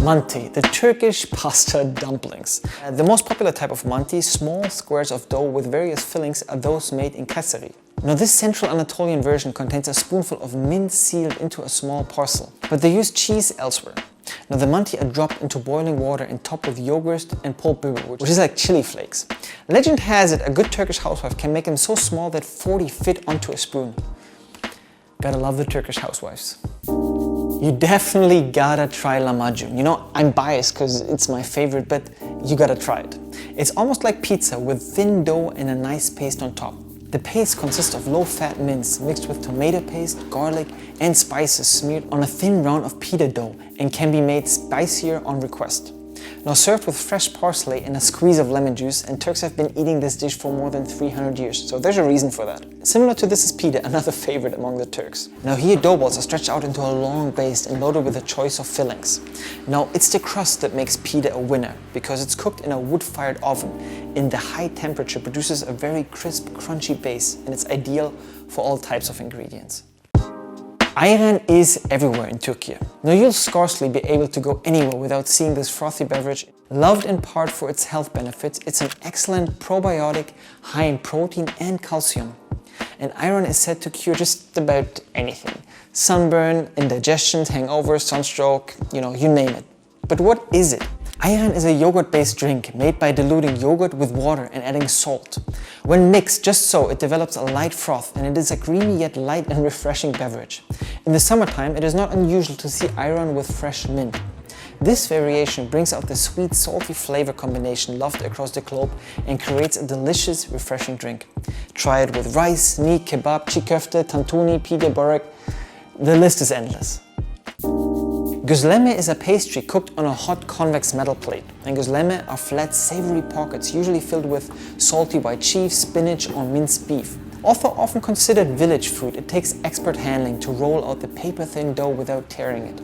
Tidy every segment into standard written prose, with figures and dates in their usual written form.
Manti, the Turkish pasta dumplings. The most popular type of manti, small squares of dough with various fillings, are those made in Kayseri. Now this central Anatolian version contains a spoonful of mint sealed into a small parcel, but they use cheese elsewhere. Now the manti are dropped into boiling water and topped with yogurt and pulled biber, which is like chili flakes. Legend has it a good Turkish housewife can make them so small that 40 fit onto a spoon. Gotta love the Turkish housewives. You definitely gotta try Lahmacun. You know, I'm biased because it's my favorite, but you gotta try it. It's almost like pizza with thin dough and a nice paste on top. The paste consists of low-fat mince mixed with tomato paste, garlic and spices smeared on a thin round of pita dough and can be made spicier on request. Now served with fresh parsley and a squeeze of lemon juice, and Turks have been eating this dish for more than 300 years, so there's a reason for that. Similar to this is pita, another favorite among the Turks. Now here dough balls are stretched out into a long base and loaded with a choice of fillings. Now it's the crust that makes pita a winner, because it's cooked in a wood-fired oven in the high temperature produces a very crisp, crunchy base, and it's ideal for all types of ingredients. Ayran is everywhere in Turkey. Now you'll scarcely be able to go anywhere without seeing this frothy beverage. Loved in part for its health benefits, it's an excellent probiotic, high in protein and calcium. And ayran is said to cure just about anything. Sunburn, indigestion, hangovers, sunstroke, you name it. But what is it? Ayran is a yogurt-based drink made by diluting yogurt with water and adding salt. When mixed just so, it develops a light froth, and it is a creamy yet light and refreshing beverage. In the summertime, it is not unusual to see ayran with fresh mint. This variation brings out the sweet, salty flavor combination loved across the globe and creates a delicious, refreshing drink. Try it with rice, meat, kebab, çiğ köfte, tantuni, pide, börek. The list is endless. Gözleme is a pastry cooked on a hot convex metal plate, and gözleme are flat savory pockets usually filled with salty white cheese, spinach or minced beef. Although often considered village food, it takes expert handling to roll out the paper-thin dough without tearing it.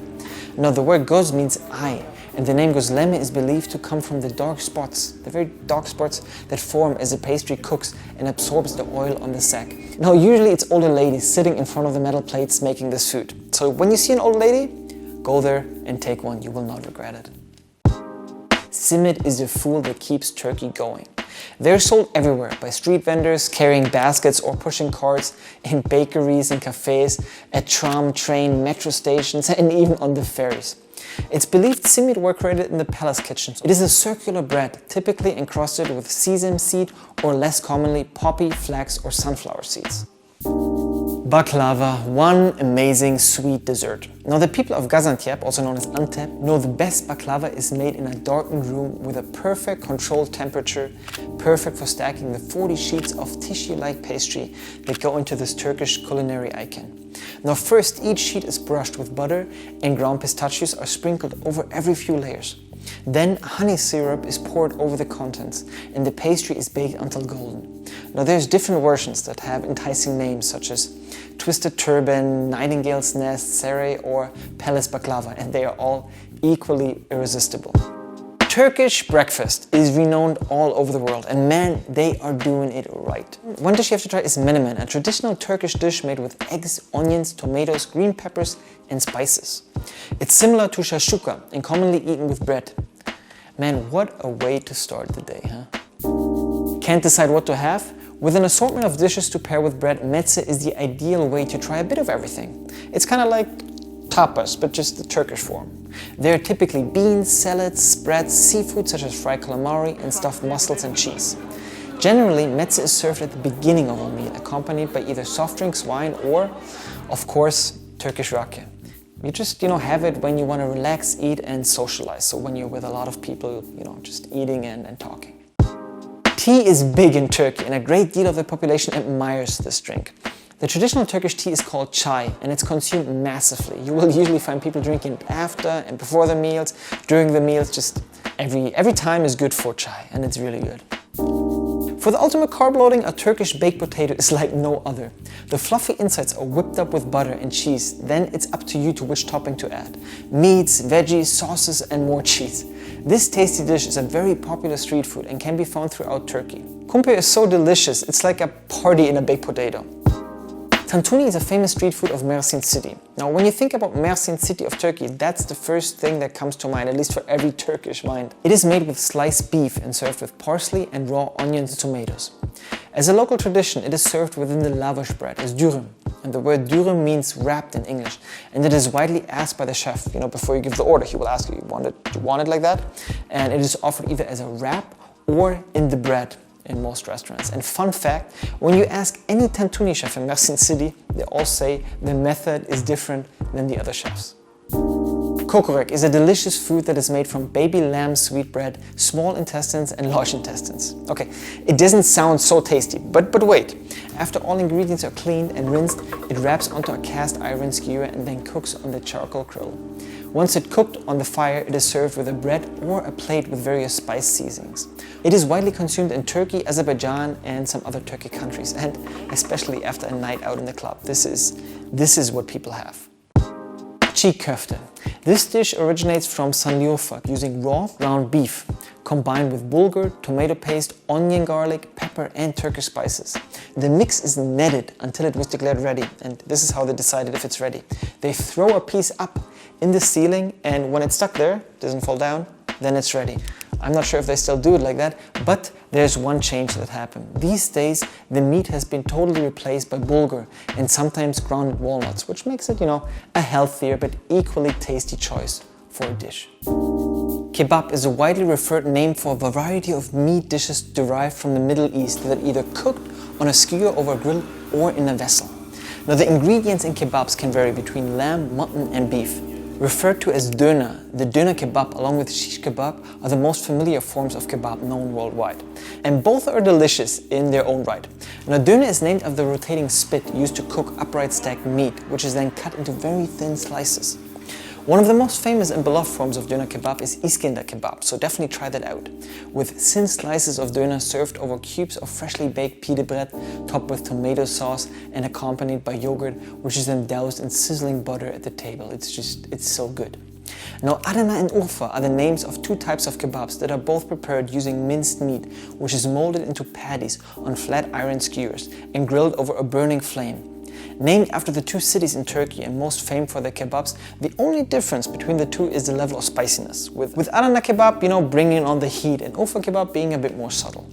Now the word göz means eye, and the name gözleme is believed to come from the dark spots, the very dark spots that form as the pastry cooks and absorbs the oil on the sack. Now usually it's older ladies sitting in front of the metal plates making this food. So when you see an old lady, go there and take one, you will not regret it. Simit is the fuel that keeps Turkey going. They're sold everywhere by street vendors carrying baskets or pushing carts, in bakeries and cafes, at tram, train, metro stations and even on the ferries. It's believed simit were created in the palace kitchens. It is a circular bread, typically encrusted with sesame seed or less commonly poppy, flax or sunflower seeds. Baklava, one amazing sweet dessert. Now the people of Gaziantep, also known as Antep, know the best baklava is made in a darkened room with a perfect controlled temperature, perfect for stacking the 40 sheets of tissue-like pastry that go into this Turkish culinary icon. Now first, each sheet is brushed with butter and ground pistachios are sprinkled over every few layers. Then honey syrup is poured over the contents and the pastry is baked until golden. Now there's different versions that have enticing names such as Twisted Turban, Nightingale's Nest, Sere or Palace Baklava, and they are all equally irresistible. Turkish breakfast is renowned all over the world, and man, they are doing it right. One dish you have to try is menemen, a traditional Turkish dish made with eggs, onions, tomatoes, green peppers and spices. It's similar to shashuka and commonly eaten with bread. Man, what a way to start the day, huh? Can't decide what to have? With an assortment of dishes to pair with bread, meze is the ideal way to try a bit of everything. It's kind of like tapas, but just the Turkish form. There are typically beans, salads, spreads, seafood such as fried calamari and stuffed mussels and cheese. Generally, meze is served at the beginning of a meal, accompanied by either soft drinks, wine, or, of course, Turkish raki. You just, have it when you want to relax, eat, and socialize. So when you're with a lot of people, just eating and talking. Tea is big in Turkey, and a great deal of the population admires this drink. The traditional Turkish tea is called chai, and it's consumed massively. You will usually find people drinking it after and before the meals, during the meals, just every time is good for chai, and it's really good. For the ultimate carb loading, a Turkish baked potato is like no other. The fluffy insides are whipped up with butter and cheese, then it's up to you to which topping to add. Meats, veggies, sauces and more cheese. This tasty dish is a very popular street food and can be found throughout Turkey. Kumpir is so delicious, it's like a party in a baked potato. Tantuni is a famous street food of Mersin city. Now, when you think about Mersin city of Turkey, that's the first thing that comes to mind, at least for every Turkish mind. It is made with sliced beef and served with parsley and raw onions and tomatoes. As a local tradition, it is served within the lavash bread as dürüm. And the word dürüm means wrapped in English. And it is widely asked by the chef. You know, before you give the order, he will ask you, do you want it like that? And it is offered either as a wrap or in the bread in most restaurants. And fun fact, when you ask any Tantuni chef in Mersin city, they all say the method is different than the other chefs. Kokorek is a delicious food that is made from baby lamb sweetbread, small intestines and large intestines. Okay, it doesn't sound so tasty, but wait. After all ingredients are cleaned and rinsed, it wraps onto a cast iron skewer and then cooks on the charcoal grill. Once it cooked on the fire, it is served with a bread or a plate with various spice seasonings. It is widely consumed in Turkey, Azerbaijan and some other Turkic countries, and especially after a night out in the club. This is what people have. Çiğ köfte. This dish originates from Sanliurfa, using raw ground beef, combined with bulgur, tomato paste, onion, garlic, pepper and Turkish spices. The mix is kneaded until it was declared ready, and this is how they decided if it's ready. They throw a piece up in the ceiling, and when it's stuck there, doesn't fall down, then it's ready. I'm not sure if they still do it like that, but there's one change that happened. These days, the meat has been totally replaced by bulgur and sometimes grounded walnuts, which makes it, a healthier but equally tasty choice for a dish. Kebab is a widely referred name for a variety of meat dishes derived from the Middle East that are either cooked on a skewer over a grill or in a vessel. Now, the ingredients in kebabs can vary between lamb, mutton and beef. Referred to as döner, the döner kebab along with shish kebab are the most familiar forms of kebab known worldwide. And both are delicious in their own right. Now, döner is named after the rotating spit used to cook upright stacked meat, which is then cut into very thin slices. One of the most famous and beloved forms of döner kebab is Iskender kebab, so definitely try that out. With thin slices of döner served over cubes of freshly baked pita bread, topped with tomato sauce and accompanied by yogurt, which is then doused in sizzling butter at the table. It's so good. Now, Adana and Urfa are the names of two types of kebabs that are both prepared using minced meat, which is molded into patties on flat iron skewers and grilled over a burning flame. Named after the two cities in Turkey and most famed for their kebabs, the only difference between the two is the level of spiciness, with Adana kebab, bringing on the heat and Urfa kebab being a bit more subtle.